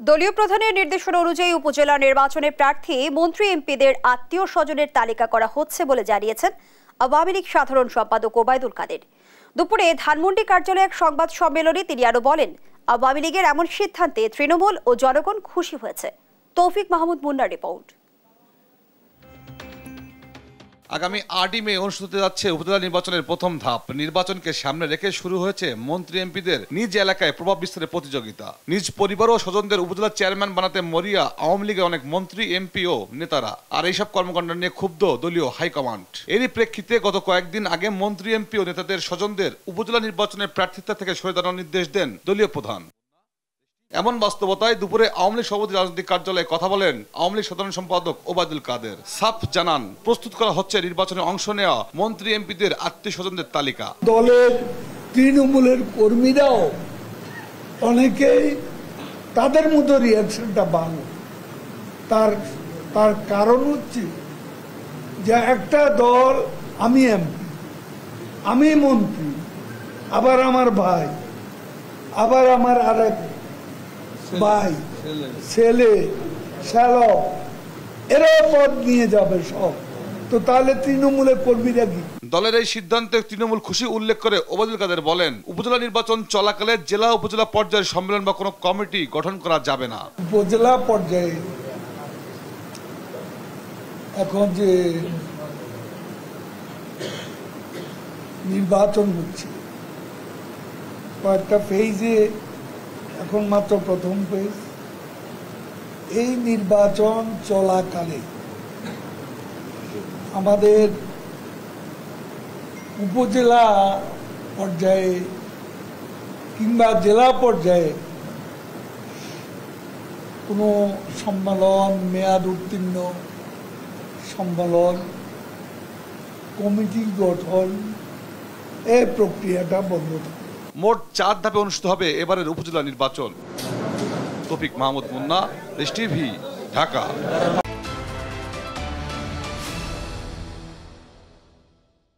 দলীয় প্রধানের নির্দেশনা অনুযায়ী উপজেলা নির্বাচনে প্রার্থী মন্ত্রী এমপিদের আত্মীয় স্বজনের তালিকা করা হচ্ছে বলে জানিয়েছেন আওয়ামী লীগ সাধারণ সম্পাদক ওবায়দুল কাদের। দুপুরে ধানমন্ডি কার্যালয়ে এক সংবাদ সম্মেলনে তিনি আরো বলেন, আওয়ামী লীগের এমন সিদ্ধান্তে তৃণমূল ও জনগণ খুশি হয়েছে। তৌফিক মাহমুদ মুন্নার রিপোর্ট। আগামী 8 মে অনুষ্ঠিত হতে যাচ্ছে উপজেলা নির্বাচনের প্রথম ধাপ। নির্বাচনকে সামনে রেখে শুরু হয়েছে মন্ত্রী এমপিদের নিজ এলাকায় প্রভাব বিস্তারের প্রতিযোগিতা। নিজ পরিবার ও স্বজনদের উপজেলা চেয়ারম্যান বানাতে মরিয়া আওয়ামী লীগের অনেক মন্ত্রী, এমপি ও নেতারা। আর এইসব কর্মকাণ্ড নিয়ে ক্ষুব্ধ দলীয় হাইকমান্ড। এরই প্রেক্ষিতে গত কয়েকদিন আগে মন্ত্রী, এমপি ও নেতাদের স্বজনদের উপজেলা নির্বাচনের প্রার্থিতা থেকে সরে দাঁড়ানোর নির্দেশ দেন দলীয় প্রধান। এমন বাস্তবতায় দুপুরে আওয়ামী লীগ সভাপতি রাজনৈতিক কার্যালয়ে কথা বলেন আওয়ামী লীগ সাধারণ সম্পাদক ওবায়দুল কাদের। সাফ জানান, প্রস্তুত করা হচ্ছে নির্বাচনে অংশ নেওয়া মন্ত্রী, এমপিদের আত্মীয় স্বজনদের তালিকা। দলের তৃণমূলের কর্মীরাও অনেকেই তাদের মতো রিয়াকশনটা ভালো। তার কারণ হচ্ছে যে একটা দল, আমি এমপি, আমি মন্ত্রী, আবার আমার ভাই, আবার আমার আরেক ভাই, ছেলে, শ্যালক, এরা পদ নিয়ে যাবে সব। তো তাহলে তৃণমূলের কর্মীরা কি? দলের এই সিদ্ধান্তে তৃণমূল খুশি উল্লেখ করে ওবায়দুল কাদের বলেন, উপজেলা নির্বাচন চলাকালে জেলা উপজেলা পর্যায়ের সম্মেলন বা কোনো কমিটি গঠন করা যাবে না। উপজেলা পর্যায়ে এখন যে নির্বাচন হচ্ছে কয়েকটা ফেজে, এখন মাত্র প্রথম ফেজ। এই নির্বাচন চলাকালে আমাদের উপজেলা পর্যায়ে কিংবা জেলা পর্যায়ে কোনো সম্মেলন, মেয়াদ উত্তীর্ণ সম্মেলন, কমিটি গঠন, এই প্রক্রিয়াটা বন্ধ থাকে। মোট 4 ধাপে অনুষ্ঠিত হবে এবারের উপজেলা নির্বাচন। তৌফিক মাহমুদ মুন্না, দেশ টিভি, ঢাকা।